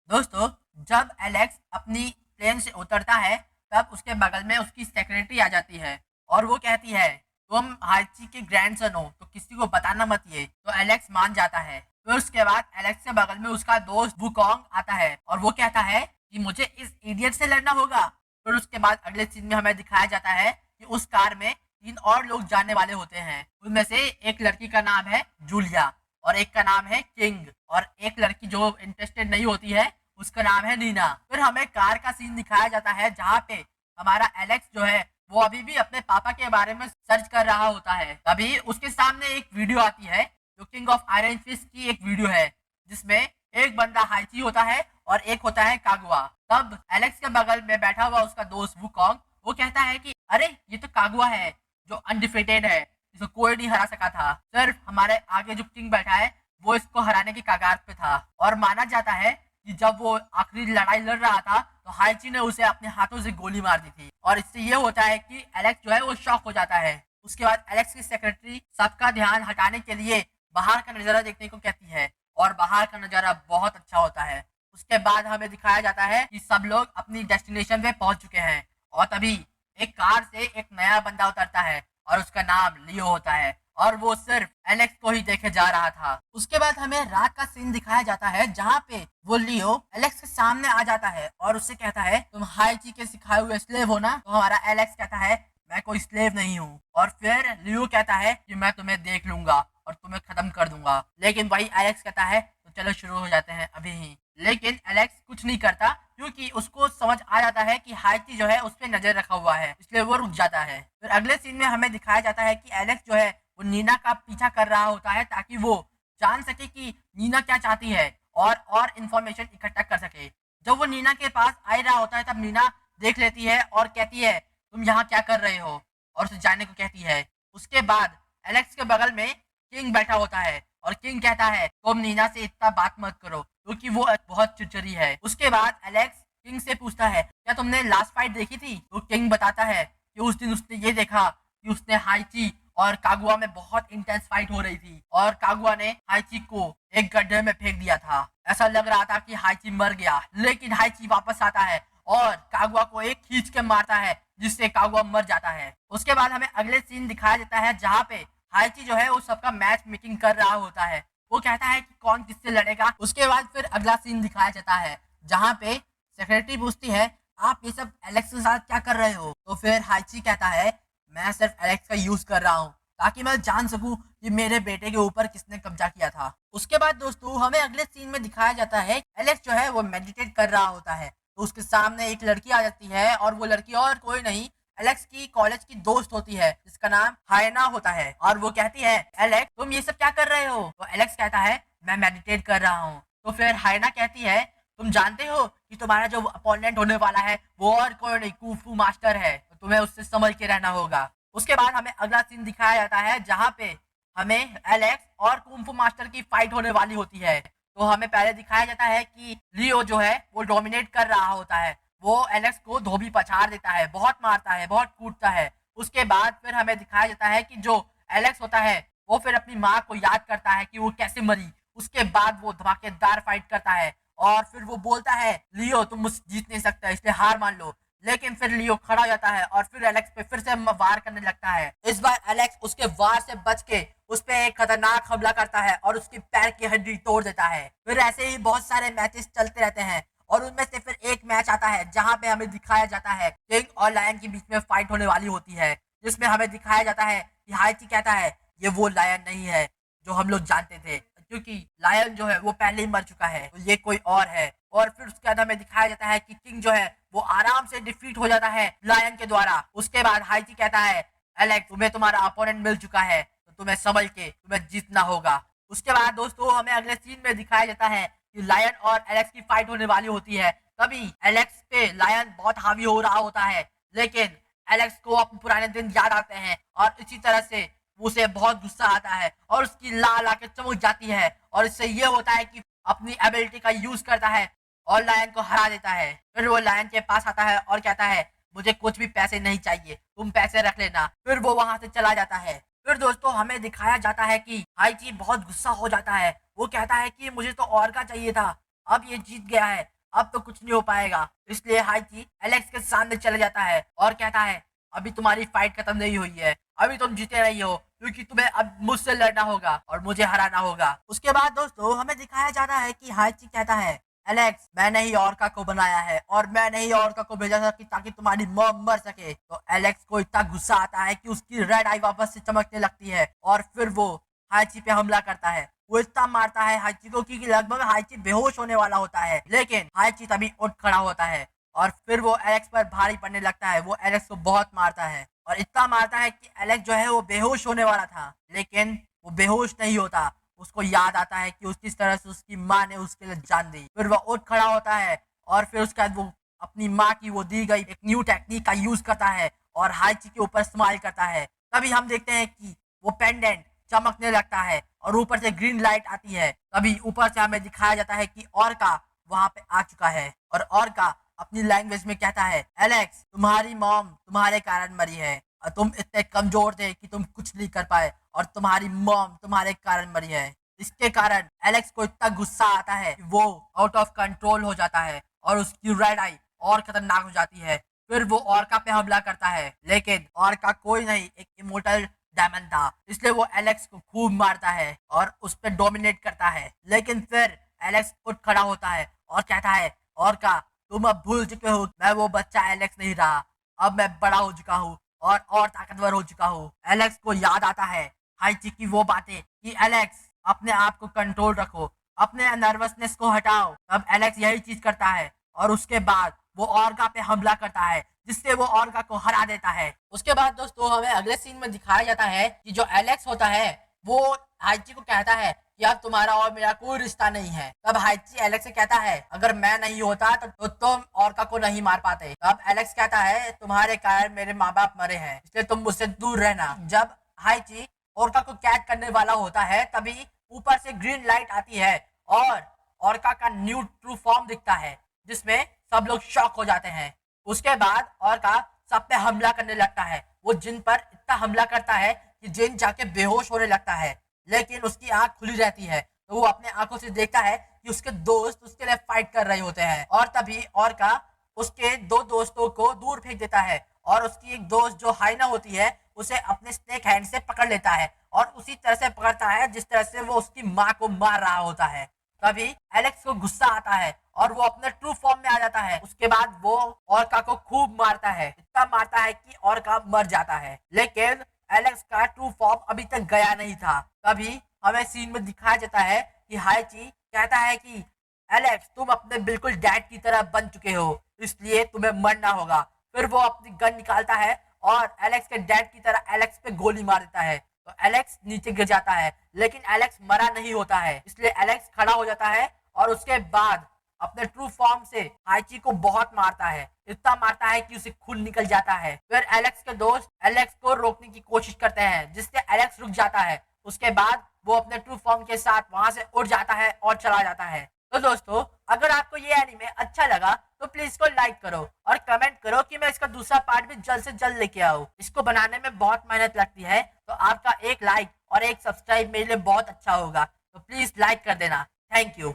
दोस्तों, जब एलेक्स अपनी प्लेन से उतरता है तब उसके बगल में उसकी सेक्रेटरी आ जाती है और वो कहती है तुम हाइची के ग्रैंडसन हो तो किसी को बताना मत। ये तो एलेक्स मान जाता है। फिर उसके बाद एलेक्स के बगल में उसका दोस्त वुकोंग आता है और वो कहता है कि मुझे इस इडियट से लड़ना होगा। फिर उसके बाद अगले सीन में हमें दिखाया जाता है कि उस कार में 3 और लोग जाने वाले होते हैं। उनमें से एक लड़की का नाम है जूलिया और एक का नाम है किंग और एक लड़की जो इंटरेस्टेड नहीं होती है उसका नाम है नीना। फिर हमें कार का सीन दिखाया जाता है जहाँ पे हमारा एलेक्स जो है वो अभी भी अपने पापा के बारे में सर्च कर रहा होता है। तभी उसके सामने एक वीडियो आती है जो किंग ऑफ आयरन फिस्ट की एक वीडियो है जिसमें एक बंदा हाइची होता है और एक होता है कागुआ। तब एलेक्स के बगल में बैठा हुआ उसका दोस्त वुकोंग वो कहता है कि अरे ये तो कागुआ है जो अनडिफिटेड है, जिसको कोई नहीं हरा सका था। सिर्फ हमारे आगे जो किंग बैठा है वो इसको हराने की कगार पे था। और माना जाता है कि जब वो आखिरी लड़ाई लड़ रहा था तो हाइची ने उसे अपने हाथों से गोली मार दी थी और इससे ये होता है कि एलेक्स जो है वो शॉक हो जाता है। उसके बाद एलेक्स की सेक्रेटरी सबका ध्यान हटाने के लिए बाहर का नजारा देखने को कहती है और बाहर का नजारा बहुत अच्छा होता है। उसके बाद हमें दिखाया जाता है कि सब लोग अपनी डेस्टिनेशन पे पहुंच चुके हैं और तभी एक कार से एक नया बंदा उतरता है और उसका नाम लियो होता है और वो सिर्फ एलेक्स को ही देखे जा रहा था। उसके बाद हमें रात का सीन दिखाया जाता है जहाँ पे वो लियो एलेक्स के सामने आ जाता है और उससे कहता है तुम हाइची के सिखाए हुए स्लेव हो ना। तो हमारा एलेक्स कहता है मैं कोई स्लेव नहीं हूँ और फिर लियो कहता है कि मैं तुम्हें देख लूंगा और तुम्हें खत्म कर दूंगा। लेकिन वही एलेक्स कहता है तो चलो शुरू हो जाते हैं अभी ही। लेकिन एलेक्स कुछ नहीं करता क्योंकि उसको समझ आ जाता है कि हाइची जो है उस पर नजर रखा हुआ है, इसलिए वो रुक जाता है। फिर अगले सीन में हमें दिखाया जाता है कि एलेक्स जो है वो नीना का पीछा कर रहा होता है ताकि वो जान सके कि नीना क्या चाहती है और इंफॉर्मेशन इकट्ठा कर सके। जब वो नीना के पास आ ही रहा होता है तब नीना देख लेती है और कहती है तुम यहाँ क्या कर रहे हो और उसे जाने को कहती है। उसके बाद एलेक्स के बगल में किंग बैठा होता है और किंग कहता है तुम नीना से इतना बात मत करो क्योंकि वो बहुत चिड़चिड़ी है। उसके बाद एलेक्स किंग से पूछता है क्या तुमने लास्ट फाइट देखी थी। तो किंग बताता है कि उस दिन उसने ये देखा कि उसने हाइची और कागुआ में बहुत इंटेंस फाइट हो रही थी और कागुआ ने हाइची को एक गड्ढे में फेंक दिया था। ऐसा लग रहा था कि हाइची मर गया लेकिन हाइची वापस आता है और कागुआ को एक खींच के मारता है जिससे कागुआ मर जाता है। उसके बाद हमें अगले सीन दिखाया जाता है जहाँ पे हाइची जो है वो सबका मैच मेकिंग कर रहा होता है। वो कहता है कि कौन किससे लड़ेगा। उसके बाद फिर अगला सीन दिखाया जाता है जहाँ पे सेक्रेटरी पूछती है आप ये सब एलेक्स के साथ क्या कर रहे हो। तो फिर हाइची कहता है मैं सिर्फ एलेक्स का यूज कर रहा हूँ ताकि मैं जान सकूं कि मेरे बेटे के ऊपर किसने कब्जा किया था। उसके बाद दोस्तों हमें अगले सीन में दिखाया जाता है एलेक्स जो है वो मेडिटेट कर रहा होता है तो उसके सामने एक लड़की आ जाती है और वो लड़की और कोई नहीं एलेक्स की कॉलेज की दोस्त होती है जिसका नाम हायना होता है और वो कहती है एलेक्स तुम ये सब क्या कर रहे हो। तो एलेक्स कहता है मैं मेडिटेट कर रहा हूँ। तो फिर हायना कहती है तुम जानते हो कि तुम्हारा जो अपोनेंट होने वाला है वो और कोई नहीं कुंफू मास्टर है तो तुम्हें उससे संभल के रहना होगा। उसके बाद हमें अगला सीन दिखाया जाता है जहाँ पे हमें एलेक्स और कुंफू मास्टर की फाइट होने वाली होती है। तो हमें पहले दिखाया जाता है कि लियो जो है वो डोमिनेट कर रहा होता है। वो एलेक्स को धोबी पछाड़ देता है, बहुत मारता है, बहुत कूटता है। उसके बाद फिर हमें दिखाया जाता है कि जो एलेक्स होता है वो फिर अपनी माँ को याद करता है कि वो कैसे मरी। उसके बाद वो धमाकेदार फाइट करता है और फिर वो बोलता है लियो तुम मुझसे जीत नहीं सकता इसलिए हार मान लो। लेकिन फिर लियो खड़ा हो जाता है और फिर एलेक्स पे फिर से वार करने लगता है। इस बार एलेक्स उसके वार से बच के उस पे एक खतरनाक हमला करता है और उसकी पैर की हड्डी तोड़ देता है। फिर ऐसे ही बहुत सारे मैचेस चलते रहते हैं और उनमें से फिर एक मैच आता है जहाँ पे हमें दिखाया जाता है किंग और लायन के बीच में फाइट होने वाली होती है जिसमें हमें दिखाया जाता है कि हाइची कहता है ये वो लायन नहीं है जो हम लोग जानते थे क्योंकि लायन जो है वो पहले ही मर चुका है तो ये कोई और है। और फिर उसके बाद हमें दिखाया जाता है कि किंग जो है वो आराम से डिफीट हो जाता है लायन के द्वारा। उसके बाद हाइची कहता है एलेक्स तुम्हें तुम्हारा अपोनेंट मिल चुका है तो तुम्हें समझ के तुम्हें जीतना होगा। उसके बाद दोस्तों हमें अगले सीन में दिखाया जाता है कि लायन और एलेक्स की फाइट होने वाली होती है। तभी एलेक्स पे लायन बहुत हावी हो रहा होता है लेकिन एलेक्स को अपने पुराने दिन याद आते हैं और इसी तरह से उसे बहुत गुस्सा आता है और उसकी लाल आंखें चमक जाती है और इससे ये होता है कि अपनी एबिलिटी का यूज करता है और लायन को हरा देता है। फिर वो लायन के पास आता है और कहता है मुझे कुछ भी पैसे नहीं चाहिए, तुम पैसे रख लेना। फिर वो वहां से चला जाता है। फिर दोस्तों हमें दिखाया जाता है कि हाइची बहुत गुस्सा हो जाता है। वो कहता है कि मुझे तो और का चाहिए था, अब ये जीत गया है अब तो कुछ नहीं हो पाएगा। इसलिए हाइची एलेक्स के सामने चले जाता है और कहता है अभी तुम्हारी फाइट खत्म नहीं हुई है, अभी तुम जीते नहीं हो, क्योंकि तुम्हें अब मुझसे लड़ना होगा और मुझे हराना होगा। उसके बाद दोस्तों हमें दिखाया जाता है कि हाइची कहता है एलेक्स मैंने ही ऑर्का को बनाया है और मैंने ही ऑर्का को भेजा था कि ताकि तुम्हारी मॉम मर सके। तो एलेक्स को इतना गुस्सा आता है कि उसकी रेड आई वापस से चमकने लगती है और फिर वो हाइची पे हमला करता है। वो इतना मारता है हाइची को कि लगभग हाइची बेहोश होने वाला होता है, लेकिन हाइची तभी उठ खड़ा होता है और फिर वो एलेक्स पर भारी पड़ने लगता है। वो एलेक्स को बहुत मारता है और इतना मारता है कि एलेक्स जो है वो बेहोश होने वाला था, लेकिन वो बेहोश नहीं होता। उसको याद आता है कि उस किस तरह से उसकी माँ ने उसके लिए जान दी। फिर वो उठ खड़ा होता है और फिर उसके बाद वो अपनी माँ की वो दी गई एक न्यू टेक्निक का यूज करता है और हाइची के ऊपर स्माइल करता है। तभी हम देखते हैं कि वो पेंडेंट चमकने लगता है और ऊपर से ग्रीन लाइट आती है। तभी ऊपर से हमें दिखाया जाता है कि ऑर्का वहां पे आ चुका है और ऑर्का अपनी लैंग्वेज में कहता है एलेक्स तुम्हारी मॉम तुम्हारे कारण मरी है और तुम इतने कमजोर थे कि तुम कुछ नहीं कर पाए और तुम्हारी मॉम तुम्हारे कारण मरी है। इसके कारण एलेक्स को इतना गुस्सा आता है कि वो आउट ऑफ कंट्रोल हो जाता है और उसकी रेड आई और खतरनाक हो जाती है। फिर वो ऑर्का पे हमला करता है, लेकिन ऑर्का कोई नहीं एक इमोर्टल डायमंड था, इसलिए वो एलेक्स को खूब मारता है और उस पर डोमिनेट करता है। लेकिन फिर एलेक्स उठ खड़ा होता है और कहता है ऑर्का तुम अब भूल चुके हो मैं वो बच्चा एलेक्स नहीं रहा, अब मैं बड़ा हो चुका हूँ और ताकतवर हो चुका हूँ। एलेक्स को याद आता है हाइची की वो बातें कि एलेक्स अपने आप को कंट्रोल रखो, अपने नर्वसनेस को हटाओ। तब एलेक्स यही चीज करता है और उसके बाद वो ऑर्का पे हमला करता है जिससे वो ऑर्का को हरा देता है। उसके बाद दोस्तों हमें अगले सीन में दिखाया जाता है कि जो एलेक्स होता है वो हाइची को कहता है कि अब तुम्हारा और मेरा कोई रिश्ता नहीं है। तब हाइची एलेक्स से कहता है अगर मैं नहीं होता तो तुम ऑर्का को नहीं मार पाते। तब एलेक्स कहता है तुम्हारे कारण मेरे माँ बाप मरे हैं, इसलिए तुम मुझसे दूर रहना। जब हाइची ऑर्का को कैद करने वाला होता है तभी ऊपर से ग्रीन लाइट आती है और ऑर्का का न्यू ट्रू फॉर्म दिखता है जिसमें सब लोग शॉक हो जाते हैं। उसके बाद ऑर्का सब पे हमला करने लगता है। वो जिन पर इतना हमला करता है कि जिन जाके बेहोश होने लगता है, लेकिन उसकी आंख खुली रहती है तो वो अपने आंखों से देखता है कि उसके दोस्त उसके लिए फाइट कर रहे होते हैं। और तभी ऑर्का उसके दो दोस्तों को दूर फेंक देता है और उसकी एक दोस्त जो हाइना होती है उसे अपने स्नेक हैंड से पकड़ लेता है और उसी तरह से पकड़ता है जिस तरह से वो उसकी माँ को मार रहा होता है। तभी एलेक्स को गुस्सा आता है और वो अपने ट्रू फॉर्म में आ जाता है। उसके बाद वो ऑर्का को खूब मारता है, इतना मारता है कि ऑर्का मर जाता है, लेकिन एलेक्स का ट्रू फॉर्म अभी तक गया नहीं था। तभी हमें सीन में दिखाया जाता है कि हाइची कहता है कि एलेक्स तुम अपने बिल्कुल डैड की तरह बन चुके हो, इसलिए तुम्हें मरना होगा। फिर वो अपनी गन निकालता है और एलेक्स के डैड की तरह एलेक्स पे गोली मार देता है। तो एलेक्स नीचे गिर जाता है, लेकिन एलेक्स मरा नहीं होता है, इसलिए एलेक्स खड़ा हो जाता है और उसके बाद अपने ट्रू फॉर्म से हाइची को बहुत मारता है, इतना मारता है कि उसे खून निकल जाता है। फिर एलेक्स के दोस्त एलेक्स को रोकने की कोशिश करते हैं जिससे एलेक्स रुक जाता है। उसके बाद वो अपने ट्रू फॉर्म के साथ वहां से उड़ जाता है और चला जाता है। तो दोस्तों अगर आपको ये एनीमे अच्छा लगा तो प्लीज इसको लाइक करो और कमेंट करो कि मैं इसका दूसरा पार्ट भी जल्द से जल्द लेके आऊँ। इसको बनाने में बहुत मेहनत लगती है, तो आपका एक लाइक और एक सब्सक्राइब मेरे लिए बहुत अच्छा होगा, तो प्लीज लाइक कर देना। Thank you.